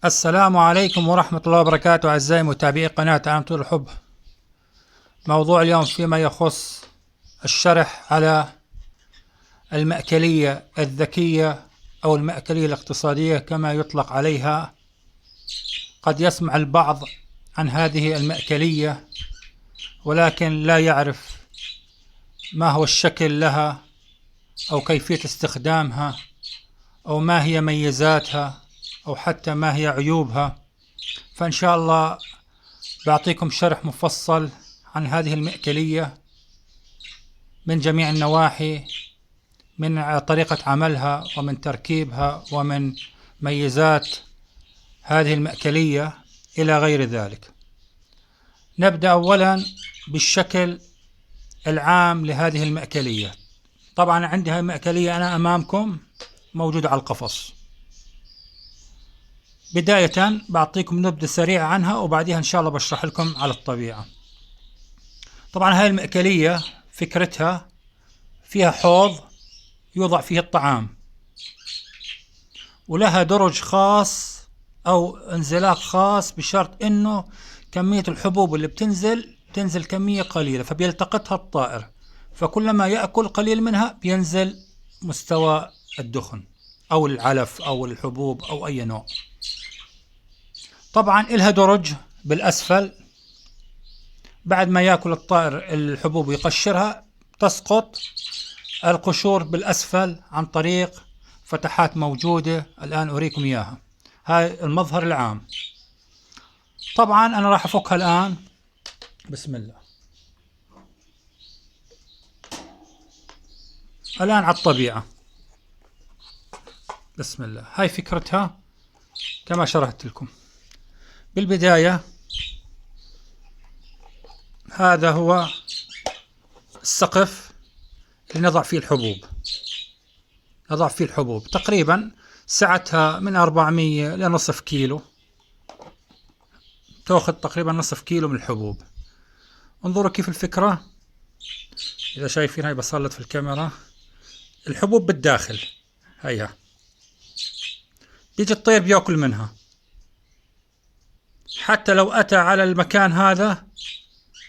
السلام عليكم ورحمة الله وبركاته أعزائي متابعي قناة عالم طيور الحب. موضوع اليوم فيما يخص الشرح على المأكلية الذكية أو المأكلية الاقتصادية كما يطلق عليها. قد يسمع البعض عن هذه المأكلية ولكن لا يعرف ما هو الشكل لها أو كيفية استخدامها أو ما هي ميزاتها أو حتى ما هي عيوبها. فإن شاء الله بعطيكم شرح مفصل عن هذه المأكلية من جميع النواحي، من طريقة عملها ومن تركيبها ومن ميزات هذه المأكلية إلى غير ذلك. نبدأ أولا بالشكل العام لهذه المأكلية. طبعا عندها مأكلية أنا أمامكم موجودة على القفص. بداية بعطيكم نبذة سريعة عنها وبعدها إن شاء الله بشرح لكم على الطبيعة. طبعا هاي المأكلية فكرتها فيها حوض يوضع فيه الطعام، ولها درج خاص أو انزلاق خاص، بشرط إنه كمية الحبوب اللي تنزل كمية قليلة فبيلتقطها الطائر، فكلما يأكل قليل منها بينزل مستوى الدخن أو العلف أو الحبوب أو أي نوع. طبعا إلها درج بالأسفل، بعد ما يأكل الطائر الحبوب ويقشرها تسقط القشور بالأسفل عن طريق فتحات موجودة الآن أريكم إياها. هاي المظهر العام. طبعا أنا راح أفكها الآن. بسم الله. الآن على الطبيعة. بسم الله. هاي فكرتها كما شرحت لكم. بالبداية هذا هو السقف اللي نضع فيه الحبوب. تقريبا سعتها من 400 لنصف كيلو، تأخذ تقريبا نصف كيلو من الحبوب. انظروا كيف الفكرة، إذا شايفين هاي بسلط في الكاميرا. الحبوب بالداخل هيها، بيجي الطير بيأكل منها. حتى لو أتى على المكان هذا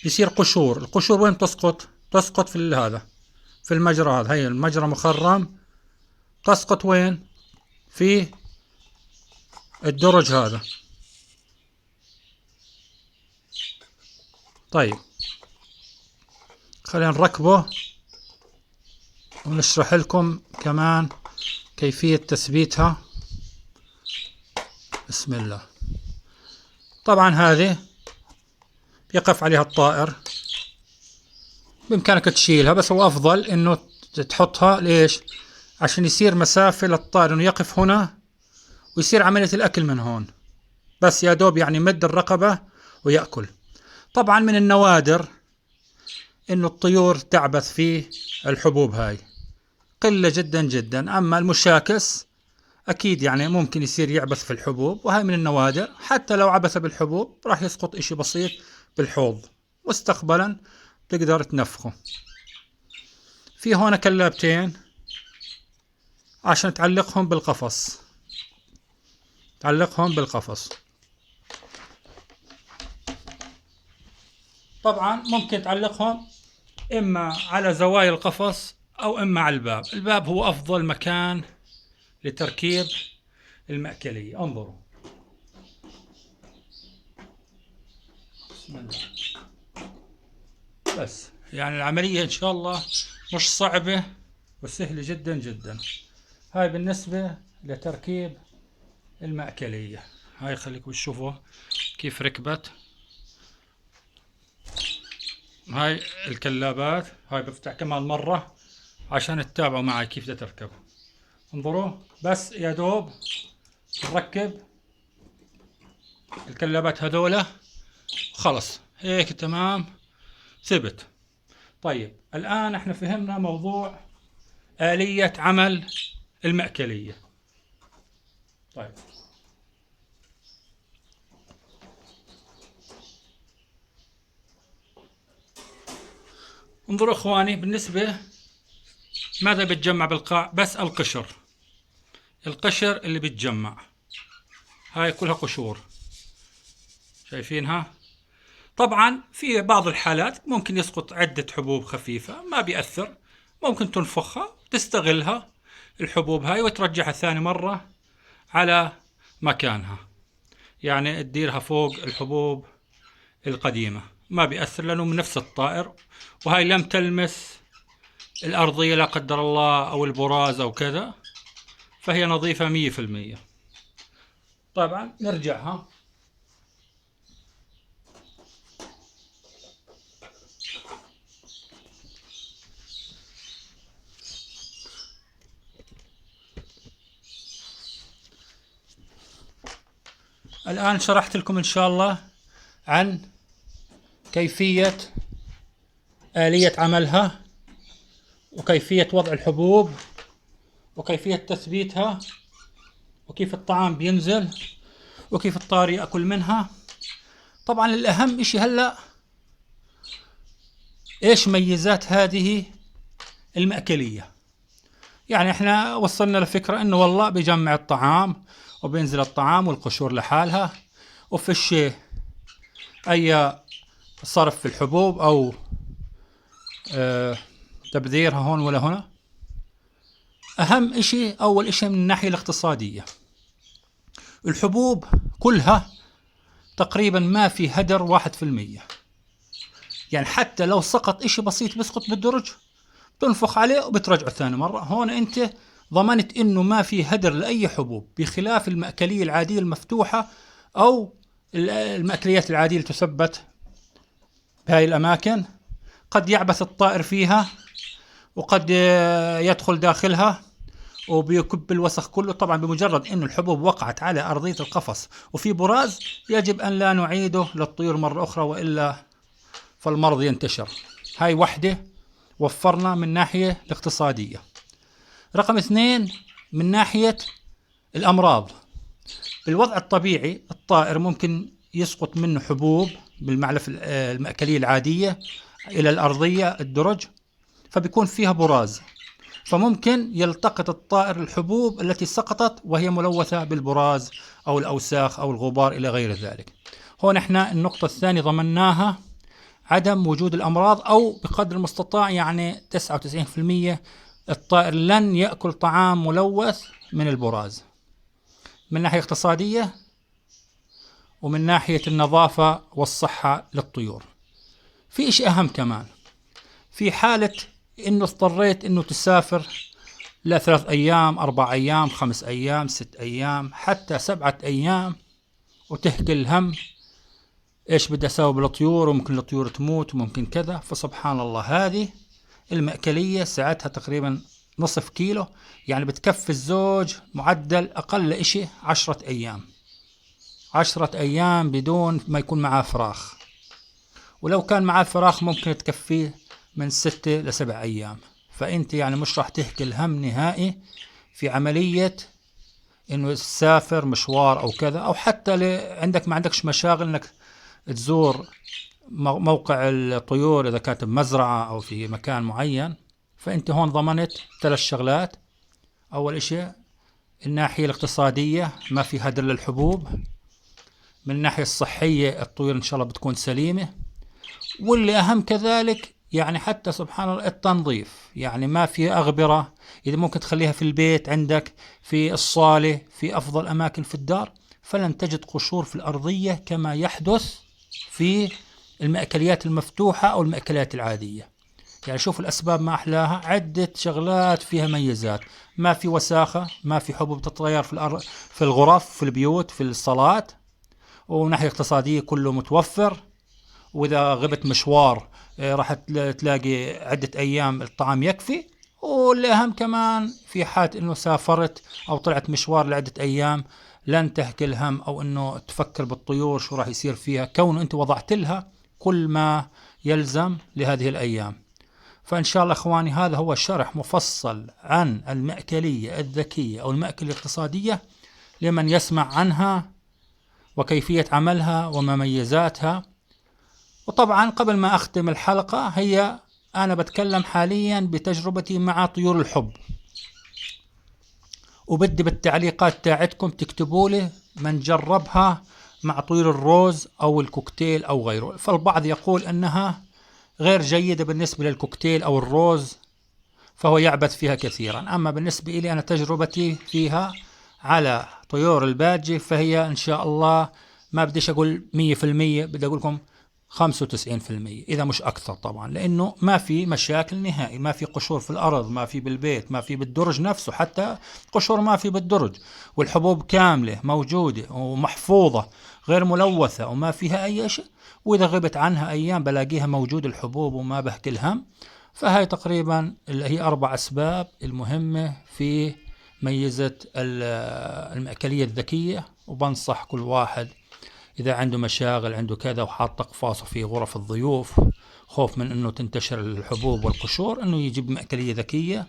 يصير قشور. القشور وين تسقط في هذا، في المجرى هذا. هي المجرى مخرم، تسقط وين؟ في الدرج هذا. طيب خلينا نركبه ونشرح لكم كمان كيفية تثبيتها. بسم الله. طبعا هذه يقف عليها الطائر، بإمكانك تشيلها، بس هو أفضل إنه تحطها. ليش؟ عشان يصير مسافة للطائر إنه يقف هنا ويصير عملية الأكل من هون، بس يا دوب يعني مد الرقبة ويأكل. طبعا من النوادر إنه الطيور تعبث في الحبوب، هاي قلة جدا جدا. أما المشاكس أكيد يعني ممكن يصير يعبث في الحبوب، وهي من النوادر. حتى لو عبث بالحبوب راح يسقط إشي بسيط بالحوض، واستقبلا تقدر تنفخه. في هون كلابتين عشان تعلقهم بالقفص. طبعا ممكن تعلقهم إما على زوايا القفص أو إما على الباب. الباب هو أفضل مكان لتركيب المأكلية. انظروا. بسم الله. بس يعني العملية إن شاء الله مش صعبة وسهلة جدا جدا. هاي بالنسبة لتركيب المأكلية. هاي خليكم تشوفوا كيف ركبت. هاي الكلابات، هاي بفتح كمان مرة عشان تتابعوا معي كيف تركب. انظروا، بس يا دوب نركب الكلابات هذولا خلص هيك تمام، ثبت. طيب الآن احنا فهمنا موضوع آلية عمل المأكلية. طيب انظروا اخواني، بالنسبة ماذا بتجمع بالقاع؟ بس القشر اللي بتجمع. هاي كلها قشور، شايفينها؟ طبعا في بعض الحالات ممكن يسقط عدة حبوب خفيفة، ما بيأثر، ممكن تنفخها تستغلها الحبوب هاي وترجعها ثاني مرة على مكانها، يعني تديرها فوق الحبوب القديمة، ما بيأثر لأنه من نفس الطائر، وهاي لم تلمس الأرضية لا قدر الله أو البراز أو كذا، فهي نظيفة 100%. طبعا نرجعها. الآن شرحت لكم إن شاء الله عن كيفية آلية عملها، وكيفية وضع الحبوب، وكيفية تثبيتها، وكيف الطعام بينزل، وكيف الطائر يأكل منها. طبعا الأهم إشي هلأ إيش ميزات هذه المأكلية. يعني إحنا وصلنا لفكرة إنه والله بيجمع الطعام وبينزل الطعام والقشور لحالها، وفيش أي صرف في الحبوب أو تبذيرها هون ولا هنا. أهم إشي أول إشي من الناحية الاقتصادية، الحبوب كلها تقريبا ما في هدر 1%. يعني حتى لو سقط إشي بسيط بيسقط بالدرج تنفخ عليه وبترجعه ثاني مرة. هون أنت ضمنت إنه ما في هدر لأي حبوب، بخلاف المأكلية العادية المفتوحة أو المأكليات العادية اللي تثبت بهاي الأماكن، قد يعبث الطائر فيها وقد يدخل داخلها وبيكب الوسخ كله. طبعا بمجرد انه الحبوب وقعت على ارضية القفص وفي براز، يجب ان لا نعيده للطيور مرة اخرى، والا فالمرض ينتشر. هاي وحدة وفرنا من ناحية الاقتصادية. رقم 2 من ناحية الامراض. بالوضع الطبيعي الطائر ممكن يسقط منه حبوب بالمعلف المأكلية العادية الى الارضية الدرج، فبيكون فيها براز، فممكن يلتقط الطائر الحبوب التي سقطت وهي ملوثة بالبراز أو الأوساخ أو الغبار إلى غير ذلك. هون احنا النقطة الثانية ضمناها عدم وجود الأمراض، أو بقدر المستطاع يعني 99% الطائر لن يأكل طعام ملوث من البراز، من ناحية اقتصادية ومن ناحية النظافة والصحة للطيور. في إشي أهم كمان، في حالة إنه اضطريت إنه تسافر ل3 أيام 4 أيام 5 أيام 6 أيام حتى 7 أيام وتهكي الهم إيش بدي أسوي بالطيور، وممكن الطيور تموت وممكن كذا، فسبحان الله هذه المأكلية ساعتها تقريبا نصف كيلو، يعني بتكفي الزوج معدل أقل إشي 10 أيام، 10 أيام بدون ما يكون معاه فراخ. ولو كان معاه فراخ ممكن تكفيه من 6 ل7 أيام. فأنت يعني مش راح تهكي الهم نهائي في عملية إنه تسافر مشوار أو كذا، أو حتى عندك ما عندكش مشاغل إنك تزور موقع الطيور إذا كانت بمزرعة أو في مكان معين. فأنت هون ضمنت 3 شغلات. أول إشي الناحية الاقتصادية ما في هدر للحبوب، من الناحية الصحية الطيور إن شاء الله بتكون سليمة، واللي أهم كذلك يعني حتى سبحان الله التنظيف، يعني ما في أغبرة، إذا ممكن تخليها في البيت عندك في الصالة في أفضل أماكن في الدار، فلن تجد قشور في الأرضية كما يحدث في المأكليات المفتوحة أو المأكلات العادية. يعني شوف الأسباب ما أحلاها، عدة شغلات فيها ميزات، ما في وساخة، ما في حبوب تتغير في الغرف في البيوت في الصالات، وناحية اقتصادية كله متوفر. وإذا غبت مشوار راح تلاقي عدة أيام الطعام يكفي. والأهم كمان في حالة إنه سافرت أو طلعت مشوار لعدة أيام لن تهكي الهم أو إنه تفكر بالطيور شو راح يصير فيها، كونه أنت وضعت لها كل ما يلزم لهذه الأيام. فإن شاء الله إخواني هذا هو شرح مفصل عن المأكلية الذكية أو المأكلية الاقتصادية لمن يسمع عنها وكيفية عملها وما ميزاتها. وطبعا قبل ما أختم الحلقة، هي أنا بتكلم حاليا بتجربتي مع طيور الحب، وبدي بالتعليقات تاعتكم تكتبوا لي من جربها مع طيور الروز أو الكوكتيل أو غيره. فالبعض يقول أنها غير جيدة بالنسبة للكوكتيل أو الروز، فهو يعبث فيها كثيرا. أما بالنسبة لي أنا تجربتي فيها على طيور الباجي فهي إن شاء الله، ما بديش أقول 100%، بدي أقول لكم 95% إذا مش أكثر طبعا، لأنه ما في مشاكل نهائي، ما في قشور في الأرض، ما في بالبيت، ما في بالدرج نفسه، حتى قشور ما في بالدرج، والحبوب كاملة موجودة ومحفوظة غير ملوثة وما فيها أي شيء. وإذا غبت عنها أيام بلاقيها موجود الحبوب وما بهكل هم. فهاي تقريبا اللي هي 4 أسباب المهمة في ميزة المأكلية الذكية. وبنصح كل واحد إذا عنده مشاغل عنده كذا وحاط أقفاصه في غرف الضيوف خوف من أنه تنتشر الحبوب والقشور، أنه يجيب مأكلية ذكية.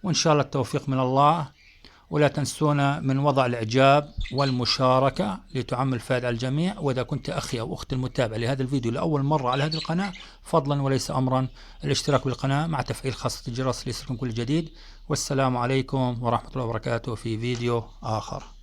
وإن شاء الله التوفيق من الله. ولا تنسونا من وضع الإعجاب والمشاركة لتعم الفائدة على الجميع. وإذا كنت أخي أو أختي المتابع لهذا الفيديو لأول مرة على هذه القناة، فضلا وليس أمرا الاشتراك بالقناة مع تفعيل خاصة الجرس ليصلكم كل جديد. والسلام عليكم ورحمة الله وبركاته في فيديو آخر.